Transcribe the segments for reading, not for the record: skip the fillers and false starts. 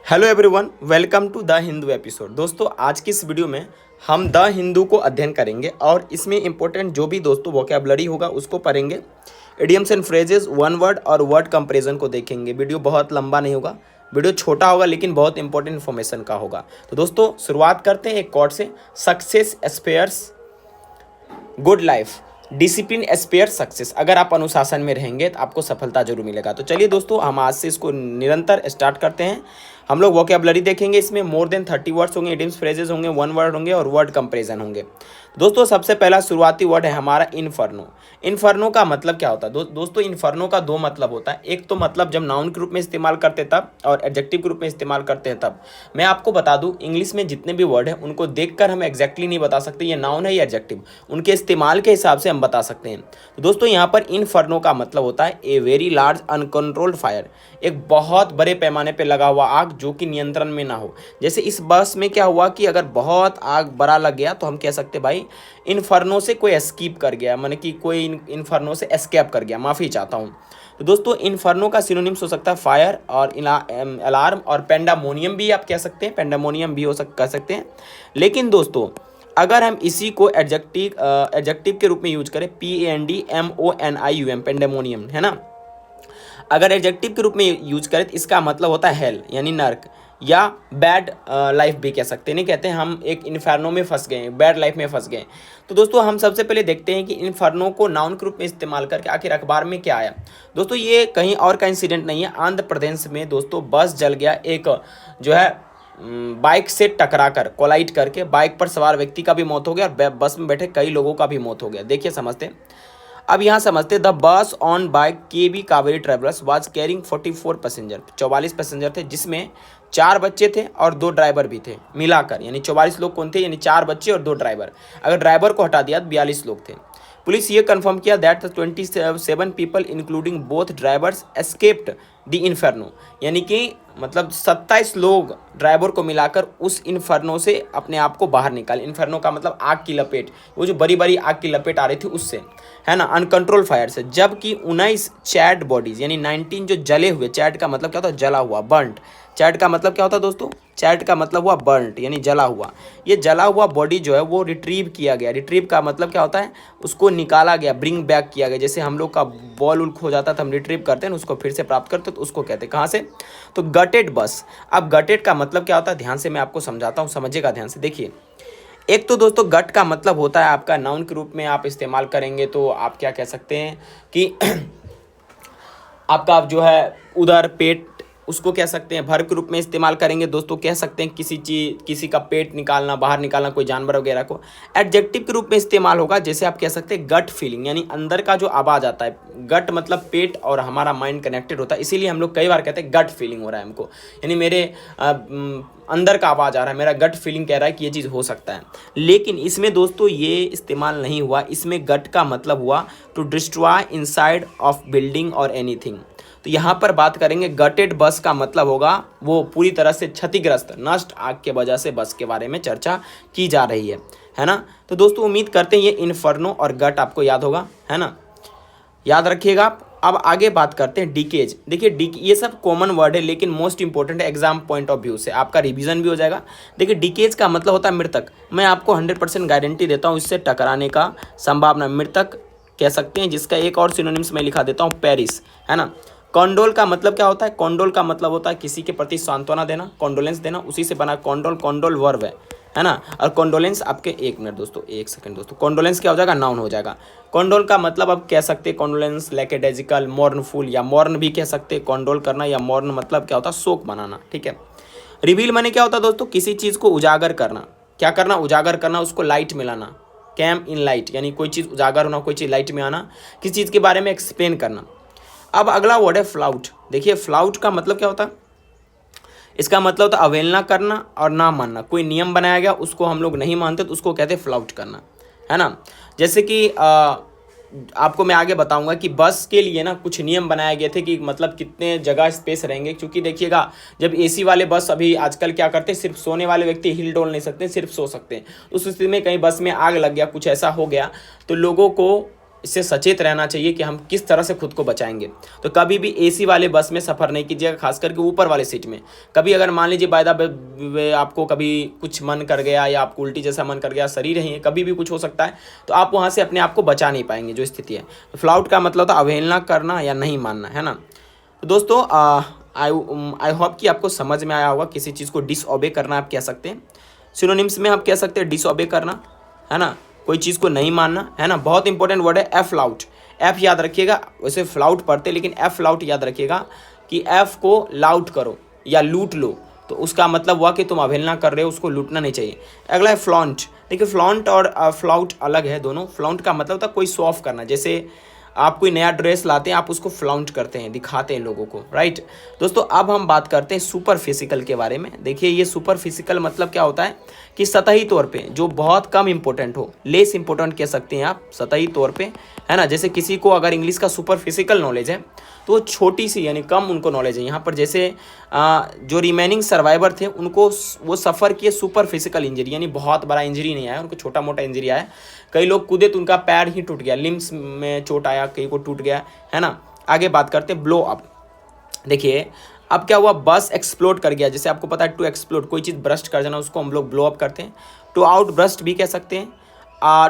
Hello everyone, welcome to the Hindu episode. दोस्तों, आज की इस वीडियो में हम द हिंदू को अध्ययन करेंगे और इसमें इंपॉर्टेंट जो भी दोस्तों वोकैबुलरी होगा उसको पढ़ेंगे। Idioms and phrases, one word और वर्ड कंपैरिजन को देखेंगे। वीडियो बहुत लंबा नहीं होगा, वीडियो छोटा होगा लेकिन बहुत इंपॉर्टेंट इन्फॉर्मेशन का होगा। तो दोस्तों शुरुआत करते हैं एक कोट से। Success aspires good life, discipline aspire success. अगर आप अनुशासन में रहेंगे तो आपको सफलता जरूर मिलेगा। तो चलिए दोस्तों, हम आज से इसको निरंतर स्टार्ट करते हैं। हम लोग वोकैबुलरी देखेंगे, इसमें मोर देन 30 वर्ड्स होंगे, इडियम्स फ्रेजेस होंगे, वन वर्ड होंगे और वर्ड कंपैरिजन होंगे। दोस्तों सबसे पहला शुरुआती वर्ड है हमारा इन्फर्नो। इन्फर्नो का मतलब क्या होता है? दोस्तों इन्फर्नो का दो मतलब होता है। एक तो मतलब जब नाउन के रूप में इस्तेमाल करते तब, और एडजेक्टिव के रूप में इस्तेमाल करते हैं तब। मैं आपको बता दूं, इंग्लिश में जितने भी वर्ड हैं उनको देखकर हम एग्जैक्टली नहीं बता सकते ये नाउन है या एडजेक्टिव। उनके इस्तेमाल के हिसाब से हम बता सकते हैं। तो दोस्तों यहाँ पर इन्फर्नो का मतलब होता है a very large uncontrolled fire, एक बहुत बड़े पैमाने पर लगा हुआ आग जो कि नियंत्रण में ना हो। जैसे इस बस में क्या हुआ कि अगर बहुत आग बड़ा लग गया तो हम कह सकते भाई इन्फर्नो से कोई एस्केप कर गया, माने कि कोई इन्फर्नो से एस्केप कर गया। माफ़ी चाहता हूँ। तो दोस्तों इन्फर्नो का सिनोनिम्स हो सकता है फायर और अलार्म और पेंडामोनियम भी आप कह सकते हैं, पेंडामोनियम भी कह सकते हैं। लेकिन दोस्तों अगर हम इसी को एडजेक्टिव के रूप में यूज करें, PANDMONIUM, पेंडामोनियम है ना। अगर एडजेक्टिव के रूप में यूज करें तो इसका मतलब होता है हेल यानी नर्क, या बैड लाइफ भी कह सकते हैं। नहीं कहते हम एक इन्फर्नो में फंस गए, बैड लाइफ में फंस गए। तो दोस्तों हम सबसे पहले देखते हैं कि इन्फर्नो को नाउन के रूप में इस्तेमाल करके आखिर अखबार में क्या आया। दोस्तों ये कहीं और का इंसिडेंट नहीं है। आंध्र प्रदेश में दोस्तों बस जल गया, एक जो है बाइक से टकरा कर कोलाइड करके बाइक पर सवार व्यक्ति का भी मौत हो गया और बस में बैठे कई लोगों का भी मौत हो गया। देखिए समझते हैं। अब यहाँ समझते, the bus on bike KB Kaveri travellers was carrying 44 passenger, 44 passenger थे, जिसमें 4 बच्चे थे और 2 ड्राइवर भी थे मिलाकर। यानी 44 लोग कौन थे? यानी 4 बच्चे और 2 ड्राइवर। अगर ड्राइवर को हटा दिया तो 42 लोग थे। पुलिस ये कंफर्म किया that 27 people including both drivers escaped the inferno, यानी कि मतलब 27 लोग ड्राइवर को मिलाकर उस इन्फर्नो से अपने आप को बाहर निकाले। इन्फर्नो का मतलब आग की लपेट, वो जो बड़ी बड़ी आग की लपेट आ रही थी उससे, है ना, अनकंट्रोल फायर से। जबकि 19 चैट बॉडीज यानी 19 जो जले हुए, चैट का मतलब क्या होता है? जला हुआ, बर्न्ट। चैट का मतलब क्या होता है दोस्तों? चैट का मतलब हुआ बर्न्ट यानी जला हुआ। ये जला हुआ बॉडी जो है वो रिट्रीव किया गया। रिट्रीव का मतलब क्या होता है? उसको निकाला गया, ब्रिंग बैक किया गया। जैसे हम लोग का बॉल उल खो जाता था, हम रिट्रीव करते हैं, उसको फिर से प्राप्त करते तो उसको कहते हैं कहाँ से? तो गटेड बस। अब गटेड का मतलब क्या होता है? ध्यान से मैं आपको समझाता हूँ, समझिएगा ध्यान से। देखिए, एक तो दोस्तों गट का मतलब होता है आपका नाउन के रूप में आप इस्तेमाल करेंगे तो आप क्या कह सकते हैं कि आपका जो है उदर, पेट, उसको कह सकते हैं। भर के रूप में इस्तेमाल करेंगे दोस्तों, कह सकते हैं किसी का पेट निकालना, बाहर निकालना, कोई जानवर वगैरह को। एडजेक्टिव के रूप में इस्तेमाल होगा, जैसे आप कह सकते हैं गट फीलिंग, यानी अंदर का जो आवाज़ आता है। गट मतलब पेट और हमारा माइंड कनेक्टेड होता है, इसीलिए हम लोग कई बार कहते हैं गट फीलिंग हो रहा है हमको, यानी मेरे अंदर का आवाज़ आ रहा है, मेरा गट फीलिंग कह रहा है कि ये चीज़ हो सकता है। लेकिन इसमें दोस्तों ये इस्तेमाल नहीं हुआ। इसमें गट का मतलब हुआ to destroy inside of building और एनीथिंग। तो यहाँ पर बात करेंगे गटेड बस का मतलब होगा वो पूरी तरह से क्षतिग्रस्त, नष्ट आग के वजह से बस के बारे में चर्चा की जा रही है ना। तो दोस्तों उम्मीद करते हैं ये इन्फर्नो और गट आपको याद होगा, है ना, याद रखिएगा आप। अब आगे बात करते हैं डीकेज। देखिए ये सब कॉमन वर्ड है लेकिन मोस्ट इंपॉर्टेंट है एग्जाम पॉइंट ऑफ व्यू से, आपका रिवीजन भी हो जाएगा। देखिए डीकेज का मतलब होता है मृतक। मैं आपको 100% गारंटी देता हूँ इससे टकराने का संभावना, मृतक कह सकते हैं, जिसका एक और सिनोनिम्स मैं लिखा देता हूँ, पेरिस, है ना। कॉन्डोल का मतलब क्या होता है? कॉन्डोल का मतलब होता है किसी के प्रति सांत्वना देना, कॉन्डोलेंस देना, उसी से बना कॉन्डोल। कॉन्डोल वर्ब है ना। और कॉन्डोलेंस आपके, एक मिनट दोस्तों, एक सेकंड दोस्तों, कॉन्डोलेंस क्या हो जाएगा? नाउन हो जाएगा। कॉन्डोल का मतलब आप कह सकते हैं कॉन्डोलेंस, लैकेडेजिकल, मॉर्नफुल, या मॉर्न भी कह सकते हैं। कॉन्डोल करना या मॉर्न मतलब क्या होता है? शोक मनाना, ठीक है। रिवील माने क्या होता है दोस्तों? किसी चीज़ को उजागर करना। क्या करना? उजागर करना, उसको लाइट में लाना, कैम इन लाइट, यानी कोई चीज़ उजागर होना, कोई चीज़ लाइट में आना, किसी चीज़ के बारे में एक्सप्लेन करना। अब अगला वर्ड है फ्लाउट। देखिए फ्लाउट का मतलब क्या होता है? इसका मतलब होता है अवहेलना करना और ना मानना। कोई नियम बनाया गया उसको हम लोग नहीं मानते तो उसको कहते हैं फ्लाउट करना, है ना। जैसे कि आपको मैं आगे बताऊंगा कि बस के लिए ना कुछ नियम बनाए गए थे कि मतलब कितने जगह स्पेस रहेंगे, क्योंकि देखिएगा जब AC वाले बस अभी आजकल क्या करते हैं, सिर्फ सोने वाले व्यक्ति हिल डोल नहीं सकते, सिर्फ सो सकते हैं। उस स्थिति में कहीं बस में आग लग गया, कुछ ऐसा हो गया तो लोगों को इससे सचेत रहना चाहिए कि हम किस तरह से खुद को बचाएंगे। तो कभी भी एसी वाले बस में सफ़र नहीं कीजिएगा, खास करके ऊपर वाले सीट में। कभी अगर मान लीजिए बाय द वे आपको कभी कुछ मन कर गया या आपको उल्टी जैसा मन कर गया, शरीर है कभी भी कुछ हो सकता है, तो आप वहाँ से अपने आप को बचा नहीं पाएंगे जो स्थिति है। फ्लाउट का मतलब था अवहेलना करना या नहीं मानना, है ना। तो दोस्तों आई होप कि आपको समझ में आया होगा। किसी चीज़ को डिसओबे करना आप कह सकते हैं, सिनोनिम्स में आप कह सकते हैं डिसओबे करना, है ना, कोई चीज़ को नहीं मानना, है ना। बहुत इंपॉर्टेंट वर्ड है एफ लाउट। एफ याद रखिएगा, वैसे फ्लाउट पढ़ते लेकिन एफ लाउट याद रखिएगा कि एफ को लाउट करो या लूट लो, तो उसका मतलब हुआ कि तुम अवहेलना कर रहे हो, उसको लूटना नहीं चाहिए। अगला है फ्लॉन्ट। देखिए फ्लॉन्ट और फ्लाउट अलग है दोनों। फ्लॉन्ट का मतलब था कोई शो ऑफ करना, जैसे आप कोई नया ड्रेस लाते हैं, आप उसको फ्लॉन्ट करते हैं, दिखाते हैं लोगों को, राइट। दोस्तों अब हम बात करते हैं सुपर फिजिकल के बारे में। देखिए ये सुपर फिजिकल मतलब क्या होता है कि सतही तौर पे जो बहुत कम इंपॉर्टेंट हो, लेस इंपॉर्टेंट कह सकते हैं आप, सतही तौर पे, है ना। जैसे किसी को अगर इंग्लिश का सुपर फिजिकल नॉलेज है तो वो छोटी सी यानी कम उनको नॉलेज है। यहाँ पर जैसे जो रिमेनिंग सर्वाइवर थे उनको वो सफ़र किए सुपर फिजिकल इंजरी, यानी बहुत बड़ा इंजरी नहीं आया उनको, छोटा मोटा इंजरी आया। कई लोग कूदे तो उनका पैर ही टूट गया, लिम्स में चोट आया, कई को टूट गया, है ना। आगे बात करते हैं ब्लो अप। देखिए अब क्या हुआ, बस एक्सप्लोड कर गया। जैसे आपको पता है टू एक्सप्लोड, कोई चीज़ ब्रस्ट कर जाना, उसको हम लोग ब्लो अप करते हैं। टू आउट ब्रस्ट भी कह सकते हैं,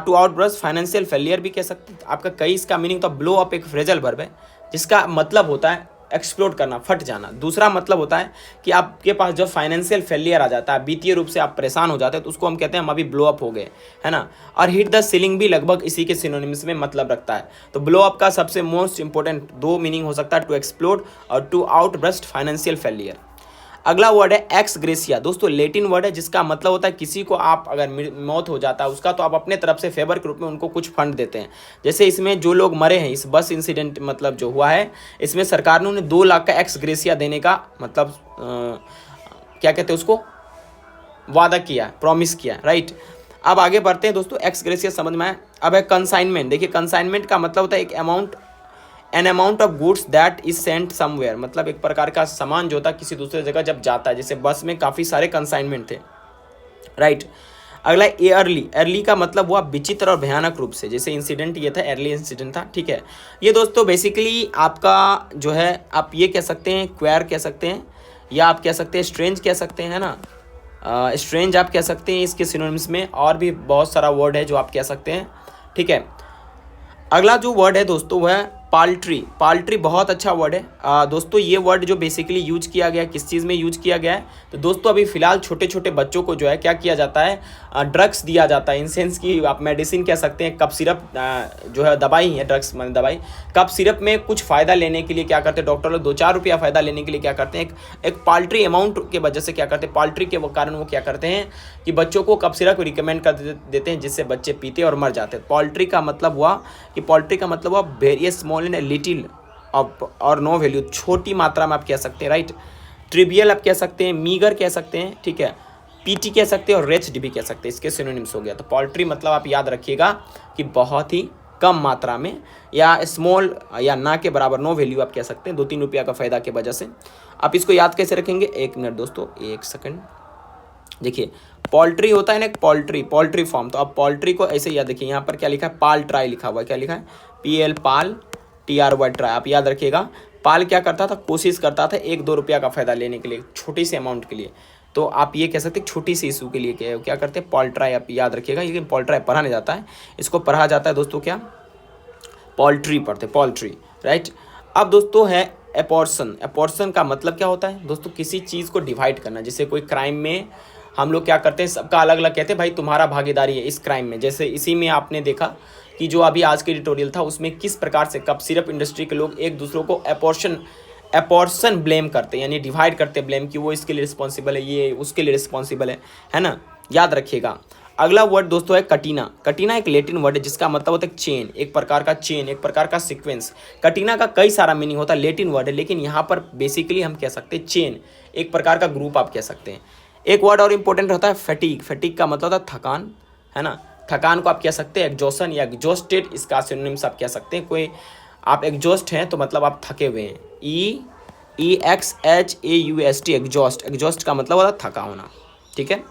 to outburst financial failure भी कह सकते हैं। आपका कई इसका मीनिंग तो ब्लो अप एक फ्रेजल वर्ब है जिसका मतलब होता है एक्सप्लोड करना, फट जाना। दूसरा मतलब होता है कि आपके पास जब फाइनेंशियल फेलियर आ जाता है, वित्तीय रूप से आप परेशान हो जाते हैं, तो उसको हम कहते हैं हम अभी ब्लो अप हो गए, है ना। और हिट द सीलिंग भी लगभग इसी के सिनोनिम्स में मतलब रखता है। तो ब्लो अप का सबसे मोस्ट इंपॉर्टेंट दो मीनिंग हो सकता है, टू एक्सप्लोड और to outburst financial failure. अगला वर्ड है एक्स ग्रेसिया। दोस्तों लेटिन वर्ड है जिसका मतलब होता है किसी को आप अगर मौत हो जाता है उसका, तो आप अपने तरफ से फेवर के रूप में उनको कुछ फंड देते हैं। जैसे इसमें जो लोग मरे हैं इस बस इंसिडेंट मतलब जो हुआ है, इसमें सरकार ने उन्हें 2 लाख का एक्स ग्रेसिया देने का मतलब क्या कहते हैं उसको, वादा किया, प्रॉमिस किया, राइट। अब आगे बढ़ते हैं दोस्तों, एक्स ग्रेसिया समझ में आया। अब है कंसाइनमेंट। देखिए कंसाइनमेंट का मतलब होता है एक an amount of goods that is sent somewhere, मतलब एक प्रकार का सामान जो था किसी दूसरे जगह जब जाता है। जैसे बस में काफ़ी सारे कंसाइनमेंट थे, राइट। अगला एयरली। एयरली का मतलब हुआ विचित्र और भयानक रूप से, जैसे इंसिडेंट ये था, एयरली इंसिडेंट था, ठीक है। ये दोस्तों बेसिकली आपका जो है आप ये कह सकते हैं क्वेयर कह सकते हैं, या आप कह सकते हैं स्ट्रेंज कह सकते हैं, है ना। स्ट्रेंज आप कह सकते हैं इसके सिनोनिम्स में, और भी बहुत सारा वर्ड है जो आप कह सकते हैं, ठीक है। अगला जो वर्ड है दोस्तों वह है पाल्ट्री। पाल्ट्री बहुत अच्छा वर्ड है दोस्तों। ये वर्ड जो बेसिकली यूज किया गया किस चीज़ में यूज किया गया है, तो दोस्तों अभी फ़िलहाल छोटे छोटे बच्चों को जो है क्या किया जाता है, ड्रग्स दिया जाता है। इन सेंस की आप मेडिसिन कह सकते हैं, कप सिरप जो है दवाई है, ड्रग्स माने दवाई। कप सिरप में कुछ फ़ायदा लेने के लिए क्या करते हैं डॉक्टर लोग, 2-4 रुपया फ़ायदा लेने के लिए क्या करते हैं, एक पाल्ट्री अमाउंट के वजह से क्या करते हैं, पाल्ट्री के कारण वो क्या करते हैं कि बच्चों को कप सिरप रिकमेंड कर देते हैं, जिससे बच्चे पीते और मर जाते हैं। पोल्ट्री का मतलब हुआ कि पोल्ट्री का मतलब हुआ वेरी स्मॉल एंड लिटिल और नो वैल्यू, छोटी मात्रा में आप कह सकते हैं, राइट। ट्रिवियल आप कह सकते हैं, मीगर कह सकते हैं, ठीक है। पीटी कह सकते हैं और रेच्ड भी कह सकते हैं, इसके सिनोनिम्स हो गया। तो पोल्ट्री मतलब आप याद रखिएगा कि बहुत ही कम मात्रा में, या स्मॉल या ना के बराबर, नो वैल्यू आप कह सकते हैं, 2-3 रुपया का फ़ायदा की वजह से। आप इसको याद कैसे रखेंगे, 1 मिनट दोस्तों, 1 सेकंड। देखिए पोल्ट्री होता है ना, एक पोल्ट्री फार्म, तो आप पोल्ट्री को ऐसे याद रखिए। यहाँ पर क्या लिखा है, पाल ट्राई लिखा हुआ है, क्या लिखा है, PL पाल TRY ट्राई, आप याद रखिएगा। पाल क्या करता था, कोशिश करता था 1-2 रुपया का फ़ायदा लेने के लिए, छोटी सी अमाउंट के लिए। तो आप ये कह सकते हैं छोटी सी इशू के लिए क्या करते हैं, पोल्ट्राई, आप याद रखिएगा। लेकिन पोल्ट्राई पढ़ा नहीं जाता है, इसको पढ़ा जाता है दोस्तों क्या, पोल्ट्री पढ़ते, पोल्ट्री, राइट। अब दोस्तों है एपोर्शन। एपोर्शन का मतलब क्या होता है दोस्तों, किसी चीज़ को डिवाइड करना। जैसे कोई क्राइम में हम लोग क्या करते हैं, सबका अलग अलग कहते हैं, भाई तुम्हारा भागीदारी है इस क्राइम में। जैसे इसी में आपने देखा कि जो अभी आज के एडिटोरियल था उसमें किस प्रकार से कप सिरप इंडस्ट्री के लोग एक दूसरों को एपोर्शन ब्लेम करते हैं, यानी डिवाइड करते हैं ब्लेम, कि वो इसके लिए रिस्पॉन्सिबल है, ये उसके लिए रिस्पॉन्सिबल है ना, याद रखिएगा। अगला वर्ड दोस्तों है कटीना। कटीना एक लैटिन वर्ड है जिसका मतलब होता है चेन, एक प्रकार का चेन, एक प्रकार का सीक्वेंस। कटीना का कई सारा मीनिंग होता है, लैटिन वर्ड है, लेकिन यहाँ पर बेसिकली हम कह सकते हैं चेन, एक प्रकार का ग्रुप आप कह सकते हैं। एक वर्ड और इंपॉर्टेंट होता है फैटीग। फैटीग का मतलब होता है थकान, है ना। थकान को आप कह सकते हैं एग्जॉशन या एग्जॉस्टेड, इसका सिनोनिम्स आप कह सकते हैं। कोई आप एग्जॉस्ट हैं तो मतलब आप थके हुए हैं, EXHAUST, एग्जॉस्ट। एग्जॉस्ट का मतलब होता है थका होना, ठीक है।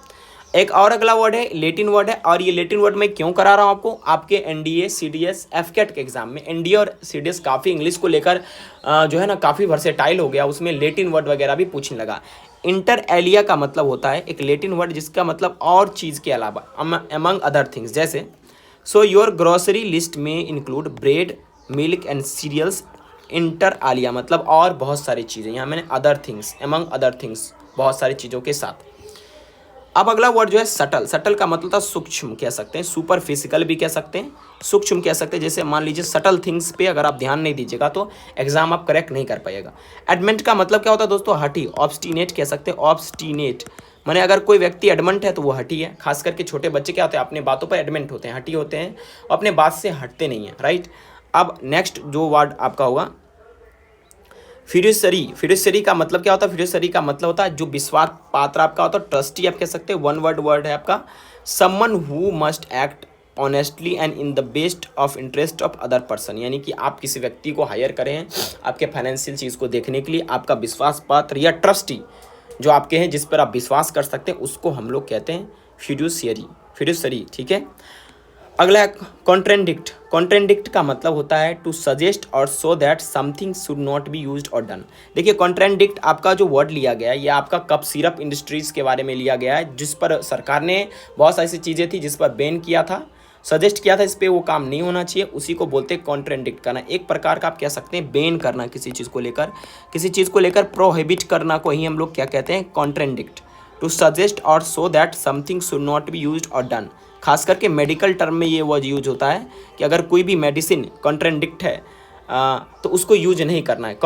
एक और अगला वर्ड है लेटिन वर्ड है, और ये लेटिन वर्ड मैं क्यों करा रहा हूँ आपको, आपके एनडीए सीडीएस एफकेट के एग्जाम में एनडीए और सीडीएस काफ़ी इंग्लिश को लेकर जो है ना काफ़ी वर्सेटाइल हो गया, उसमें लेटिन वर्ड वगैरह भी पूछने लगा। इंटर एलिया का मतलब होता है एक लेटिन वर्ड जिसका मतलब और चीज़ के अलावा, अमंग अदर थिंग्स, जैसे सो योर ग्रोसरी लिस्ट में include bread milk and cereals. Inter alia मतलब और बहुत सारी चीज़ें, यहाँ मैंने other things, among other things, बहुत सारी चीज़ों के साथ। अब अगला वर्ड जो है सटल, सटल का मतलब था सूक्ष्म कह सकते हैं, सुपर फिजिकल भी कह सकते हैं, सूक्ष्म कह सकते हैं। जैसे मान लीजिए सटल थिंग्स पे अगर आप ध्यान नहीं दीजिएगा तो एग्जाम आप करेक्ट नहीं कर पाएगा। एडमेंट का मतलब क्या होता है दोस्तों, हठी, ऑब्स्टिनेट कह सकते हैं, ऑब्स्टिनेट माने अगर कोई व्यक्ति एडमेंट है तो वो हठी है। खास करके छोटे बच्चे क्या होते हैं, अपने बातों पर एडमेंट होते हैं, हठी होते हैं, अपने बात से हटते नहीं हैं, राइट। अब नेक्स्ट जो वर्ड आपका होगा फिड्यूसरी, फिड्यूसरी का मतलब क्या होता है, फिड्यूसरी का मतलब होता है जो विश्वास पात्र आपका होता है, ट्रस्टी आप कह सकते हैं, वन वर्ड है आपका, someone who must act honestly and in the best of interest of other person, यानी कि आप किसी व्यक्ति को हायर करें आपके फाइनेंशियल चीज़ को देखने के लिए, आपका विश्वास पात्र या ट्रस्टी जो आपके हैं जिस पर आप विश्वास कर सकते हैं उसको हम लोग कहते हैं फिड्यूसरी, फिड्यूसरी, ठीक है। अगला है कॉन्ट्रेंडिक्ट, कॉन्ट्रेंडिक्ट का मतलब होता है टू सजेस्ट और so that something should not be used और डन। देखिए कॉन्ट्रेंडिक्ट आपका जो वर्ड लिया गया है ये आपका कप सिरप इंडस्ट्रीज़ के बारे में लिया गया है, जिस पर सरकार ने बहुत सारी चीज़ें थी जिस पर बैन किया था, सजेस्ट किया था इस पर वो काम नहीं होना चाहिए, उसी को बोलते हैं कॉन्ट्रेंडिक्ट करना। एक प्रकार का आप कह सकते हैं बैन करना किसी चीज़ को लेकर, किसी चीज़ को लेकर प्रोहिबिट करना को ही हम लोग क्या कहते हैं, कॉन्ट्रेंडिक्ट। टू सजेस्ट और so that something should not be used और डन, खास करके मेडिकल टर्म में ये वर्ड यूज होता है कि अगर कोई भी मेडिसिन कॉन्ट्रेंडिक्ट है तो उसको यूज नहीं करना है।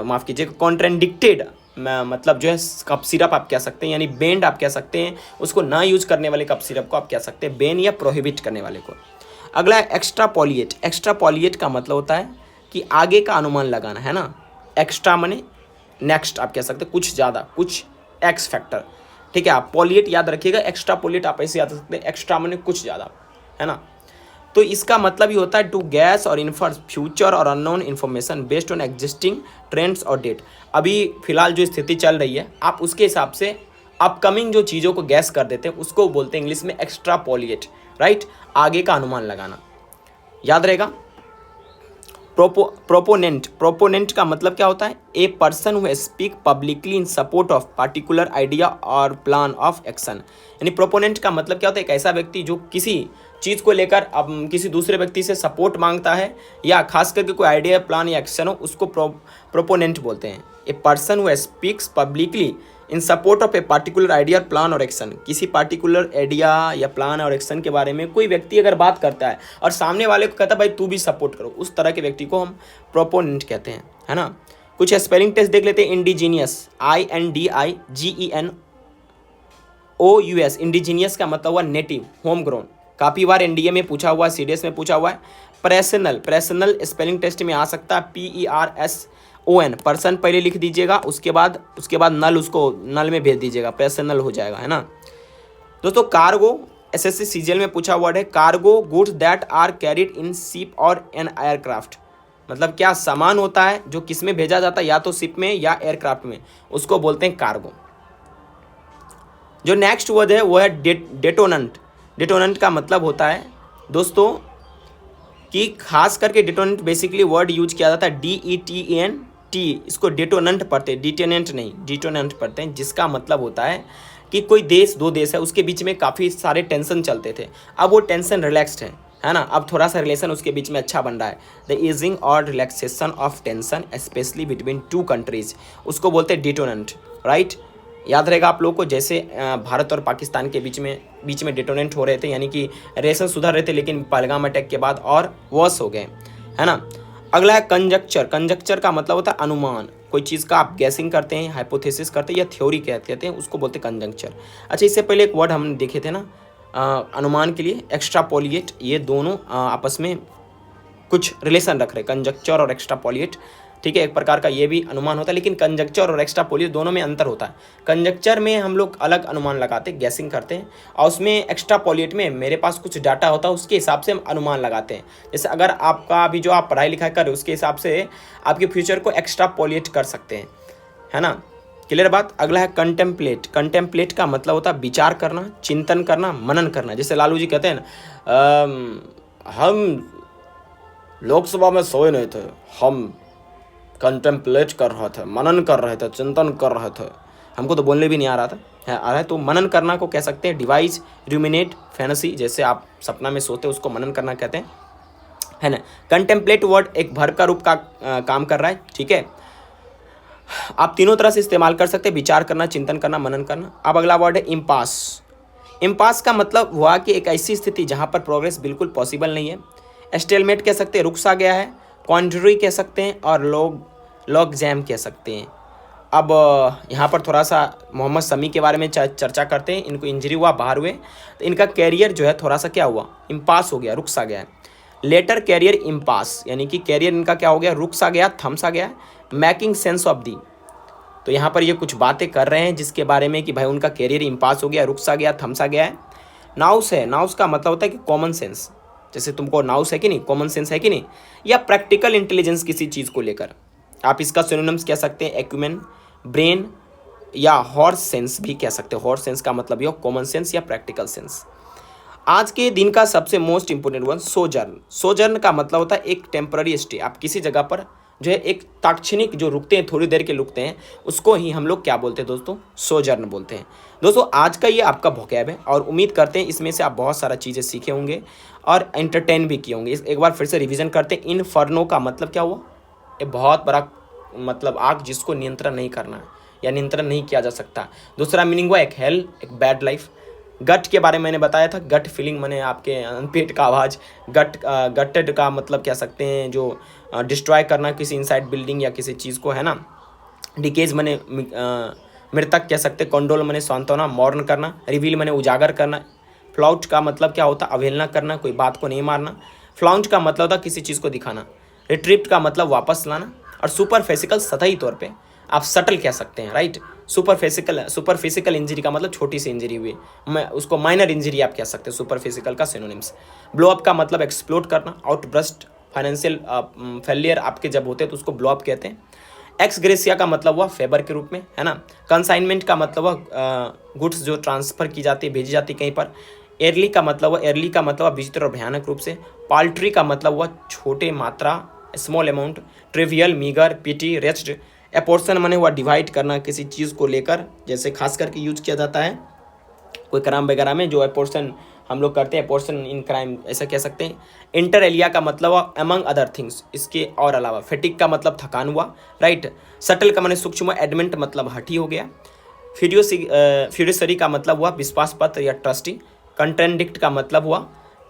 माफ़ कीजिएगा, कॉन्ट्रेंडिक्टेड मतलब जो है कप सिरप आप कह सकते हैं, यानी बेंड आप कह सकते हैं, उसको ना यूज करने वाले कप सिरप को आप कह सकते हैं बेन या प्रोहिबिट करने वाले को। अगला है एक्स्ट्रापोलिएट, एक्स्ट्रापोलिएट का मतलब होता है कि आगे का अनुमान लगाना, है ना। एक्स्ट्रा माने नेक्स्ट आप कह सकते हैं, कुछ ज़्यादा, कुछ एक्स फैक्टर, ठीक है। आप पोलिएट याद रखिएगा, एक्स्ट्रा पोलिएट आप ऐसे याद रख सकते हैं, एक्स्ट्रा माने कुछ ज़्यादा, है ना। तो इसका मतलब ही होता है टू गैस और इन्फर फ्यूचर और unknown information based on existing trends और डेट। अभी फिलहाल जो स्थिति चल रही है आप उसके हिसाब से अपकमिंग जो चीज़ों को गैस कर देते हैं उसको बोलते हैं इंग्लिश में एक्स्ट्रा पोलिएट, राइट, आगे का अनुमान लगाना, याद रहेगा। प्रोपोनेंट, प्रोपोनेंट का मतलब क्या होता है, a person who speak publicly in support of particular idea और प्लान ऑफ एक्शन। यानी प्रोपोनेंट का मतलब क्या होता है, एक ऐसा व्यक्ति जो किसी चीज़ को लेकर अब किसी दूसरे व्यक्ति से सपोर्ट मांगता है या खास करके कोई आइडिया, प्लान या एक्शन हो, उसको प्रोपोनेंट बोलते हैं। A person who speaks publicly in support of a particular idea, plan और एक्शन, किसी पार्टिकुलर आइडिया या प्लान और एक्शन के बारे में कोई व्यक्ति अगर बात करता है और सामने वाले को कहता है भाई तू भी सपोर्ट करो, उस तरह के व्यक्ति को हम प्रोपोनेंट कहते हैं, है ना। कुछ स्पेलिंग टेस्ट देख लेते हैं। इंडिजीनियस, INDIGENOUS, इंडिजीनियस का मतलब हुआ नेटिव, होम ग्रोन, काफ़ी बार एनडीए में पूछा हुआ है, सीडीएस में पूछा हुआ है। प्रेसनल, प्रेसनल स्पेलिंग टेस्ट में आ सकता है, PERSON, पर्सन पहले लिख दीजिएगा, उसके बाद नल, उसको नल में भेज दीजिएगा, प्रेसनल हो जाएगा, है ना। दोस्तों कार्गो, एसएससी सीजीएल में पूछा वर्ड है, cargo goods that are carried in ship और एन एयरक्राफ्ट, मतलब क्या सामान होता है जो किस में भेजा जाता है, या तो शिप में या एयरक्राफ्ट में, उसको बोलते हैं कार्गो। जो नेक्स्ट वर्ड है वो है डेटोनेंट। डेटोनेंट का मतलब होता है दोस्तों कि खास करके डेटोनेंट बेसिकली वर्ड यूज किया जाता है DETENT, इसको डेटोनेंट पढ़ते हैं, डिटेनेंट नहीं, डिटोनेंट पढ़ते हैं, जिसका मतलब होता है कि कोई देश, दो देश है, उसके बीच में काफ़ी सारे टेंशन चलते थे, अब वो टेंशन रिलैक्स्ड है ना, अब थोड़ा सा रिलेशन उसके बीच में अच्छा बन रहा है। द ईजिंग और relaxation of tension specially between two countries, उसको बोलते हैं डिटोनेंट, राइट। याद रहेगा आप लोगों को, जैसे भारत और पाकिस्तान के बीच में डिटोनेंट हो रहे थे, यानी कि रिलेशन सुधर रहे थे, लेकिन पहलगाम अटैक के बाद और वर्स हो गए, है ना। अगला है कंजक्चर। कंजक्चर का मतलब होता है अनुमान, कोई चीज़ का आप गैसिंग करते हैं, हाइपोथेसिस करते हैं या थ्योरी कहते हैं, उसको बोलते हैं कंजक्चर। अच्छा, इससे पहले एक वर्ड हम देखे थे ना अनुमान के लिए, एक्स्ट्रापोलिएट, ये दोनों आपस में कुछ रिलेशन रख रहे, कंजक्चर और एक्स्ट्रापोलिएट, ठीक है, एक प्रकार का ये भी अनुमान होता है, लेकिन कंजक्चर और एक्स्ट्रापोलिएट दोनों में अंतर होता है। कंजक्चर में हम लोग अलग अनुमान लगाते हैं, गैसिंग करते हैं, और उसमें एक्स्ट्रापोलिएट में मेरे पास कुछ डाटा होता है, उसके हिसाब से हम अनुमान लगाते हैं। जैसे अगर आपका अभी जो आप पढ़ाई लिखाई कर रहे हो उसके हिसाब से आपके फ्यूचर को एक्स्ट्रापोलिएट कर सकते हैं, है ना। क्लियर बात। अगला है कंटेम्पलेट। कंटेम्पलेट का मतलब होता है विचार करना, चिंतन करना, मनन करना। जैसे लालू जी कहते हैं ना, हम लोकसभा में सोए नहीं थे, हम कंटेम्पलेट कर रहे थे, मनन कर रहे थे, चिंतन कर रहे थे। हमको तो बोलने भी नहीं आ रहा था, आ रहा है। तो मनन करना को कह सकते हैं डिवाइस, रूमिनेट, फैंसी। जैसे आप सपना में सोते उसको मनन करना कहते हैं, है ना। कंटेम्पलेट वर्ड एक भर का रूप का काम कर रहा है, ठीक है। आप तीनों तरह से इस्तेमाल कर सकते हैं, विचार करना, चिंतन करना, मनन करना। अब अगला वर्ड है इम्पास। इम्पास का मतलब हुआ कि एक ऐसी स्थिति जहां पर प्रोग्रेस बिल्कुल पॉसिबल नहीं है। स्टेलमेट कह सकते हैं, रुक सा गया है। क्वांड्री कह सकते हैं और लॉग जैम कह सकते हैं। अब यहाँ पर थोड़ा सा मोहम्मद शमी के बारे में चर्चा करते हैं। इनको इंजरी हुआ, बाहर हुए, तो इनका कैरियर जो है थोड़ा सा क्या हुआ, इम्पास हो गया, रुक सा गया है। लेटर कैरियर इम्पास, यानी कि कैरियर इनका क्या हो गया, रुक सा गया, थम सा गया। मैकिंग सेंस ऑफ दी, तो यहाँ पर ये कुछ बातें कर रहे हैं जिसके बारे में कि भाई उनका कैरियर इम्पास हो गया, रुक सा गया, थम सा गया है। नाउस है, नाउस का मतलब होता है कि कॉमन सेंस। जैसे तुमको नाउस है कि नहीं, कॉमन सेंस है कि नहीं, या प्रैक्टिकल इंटेलिजेंस किसी चीज़ को लेकर। आप इसका सिनोनिम्स कह सकते हैं एक्यूमेन, ब्रेन, या हॉर्स सेंस भी कह सकते हैं। हॉर्स सेंस का मतलब ये कॉमन सेंस या प्रैक्टिकल सेंस। आज के दिन का सबसे most important one, sojourn. Sojourn का मतलब होता है एक टेम्पररी स्टे। आप किसी जगह पर जो है एक तात्क्षणिक जो रुकते हैं, थोड़ी देर के रुकते हैं, उसको ही हम लोग क्या बोलते हैं दोस्तों, सोजर्न बोलते हैं। दोस्तों आज का ये आपका वोकैब है और उम्मीद करते हैं इसमें से आप बहुत सारा चीज़ें सीखे होंगे और एंटरटेन भी किए होंगे। एक बार फिर से रिवीजन करते हैं। इनफर्नो का मतलब क्या हुआ, ये बहुत बड़ा मतलब आग जिसको नियंत्रण नहीं करना है या नियंत्रण नहीं किया जा सकता। दूसरा मीनिंग हुआ एक हेल, एक बैड लाइफ। गट के बारे में मैंने बताया था, गट फीलिंग मैंने आपके पेट का आवाज़। गटेड का मतलब कह सकते हैं जो डिस्ट्रॉय करना किसी इनसाइड बिल्डिंग या किसी चीज़ को, है ना। डिकेज मैंने मृतक कह सकते। कंडोल मैंने सांत्वना, मौर्न करना। रिवील मैंने उजागर करना। फ्लाउट का मतलब क्या होता, अवहेलना करना, कोई बात को नहीं मारना। फ्लाउंट का मतलब होता किसी चीज़ को दिखाना। रिट्रीप्ट का मतलब वापस लाना। और सुपरफिजिकल सतही तौर पे आप सटल कह सकते हैं, राइट। सुपरफिजिकल इंजरी का मतलब छोटी सी इंजरी हुई, मैं उसको माइनर इंजरी आप कह सकते हैं। सुपरफिजिकल का सिनोनिम्स। ब्लो अप का मतलब एक्सप्लोड करना, आउटब्रस्ट, फाइनेंशियल फेलियर आपके जब होते हैं तो उसको ब्लो अप कहते हैं। एक्स ग्रेसिया का मतलब हुआ फेवर के रूप में, है ना। कंसाइनमेंट का मतलब हुआ गुड्स जो ट्रांसफर की जाती है, भेजी जाती है कहीं पर। एयरली का मतलब हुआ विचित्र और भयानक रूप से। पाल्ट्री का मतलब हुआ छोटे मात्रा, स्मॉल अमाउंट। ट्रिवियल, मीगर, पिटी, रेस्ट। एपोर्शन माने हुआ डिवाइड करना किसी चीज़ को लेकर, जैसे खास करके यूज किया जाता है कोई क्राइम वगैरह में जो एपोर्शन हम लोग करते हैं, एपोर्शन इन क्राइम ऐसा कह सकते हैं। इंटर एलिया का मतलब हुआ अमंग अदर थिंग्स, इसके और अलावा। फेटिक का मतलब थकान हुआ, राइट। सटल का माने सूक्ष्म। एडमेंट मतलब हठी हो गया। फ्यूरिसरी का मतलब हुआ विश्वास पत्र या ट्रस्टी। कंट्रेंडिक्ट का मतलब हुआ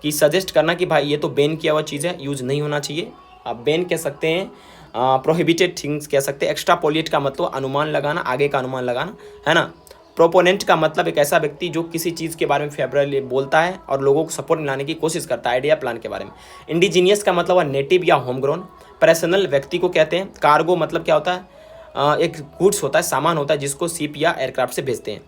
कि सजेस्ट करना कि भाई ये तो बैन किया हुआ चीज़ है, यूज़ नहीं होना चाहिए, आप बैन कह सकते हैं। प्रोहिबिटेड थिंग्स कह सकते हैं। एक्स्ट्रापोलेट का मतलब अनुमान लगाना, आगे का अनुमान लगाना, है ना। प्रोपोनेंट का मतलब एक ऐसा व्यक्ति जो किसी चीज़ के बारे में फेवरेबली बोलता है और लोगों को सपोर्ट मिलाने की कोशिश करता है, आइडिया प्लान के बारे में। इंडिजीनियस का मतलब है नेटिव या होम ग्रोन। पर्सनल व्यक्ति को कहते हैं। कार्गो मतलब क्या होता है, एक गुड्स होता है, सामान होता है जिसको शिप या एयरक्राफ्ट से भेजते हैं।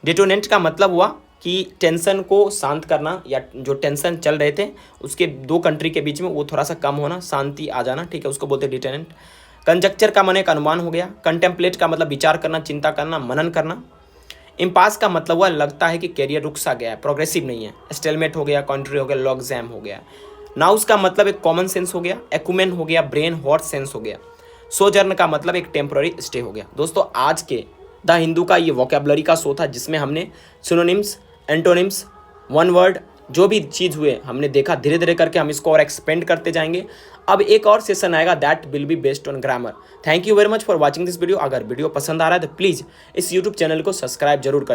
डिटोनेंट का मतलब हुआ कि टेंशन को शांत करना, या जो टेंशन चल रहे थे उसके दो कंट्री के बीच में वो थोड़ा सा कम होना, शांति आ जाना, ठीक है, उसको बोलते हैं डिटोनेंट। कंजक्चर का मन एक अनुमान हो गया। कंटेम्पलेट का मतलब विचार करना, चिंता करना, मनन करना। इम्पास का मतलब हुआ लगता है कि कैरियर रुक सा गया है, प्रोग्रेसिव नहीं है। स्टेलमेट हो गया, कॉन्ट्री हो गया, लॉग जैम हो गया। नाउस का मतलब एक कॉमन सेंस हो गया। एक्यूमेन हो गया, ब्रेन, हॉट सेंस हो गया। सोजर्न का मतलब एक टेम्पररी स्टे हो गया। दोस्तों आज के द हिंदू का ये वोकैबुलरी का शो था जिसमें हमने सिनोनिम्स, एंटोनिम्स, वन वर्ड, जो भी चीज़ हुए हमने देखा। धीरे धीरे करके हम इसको और एक्सपेंड करते जाएंगे। अब एक और सेशन आएगा that will be based on grammar. Thank you very much for watching this video. अगर वीडियो पसंद आ रहा है तो प्लीज़ इस यूट्यूब चैनल को सब्सक्राइब जरूर कर दीजिए।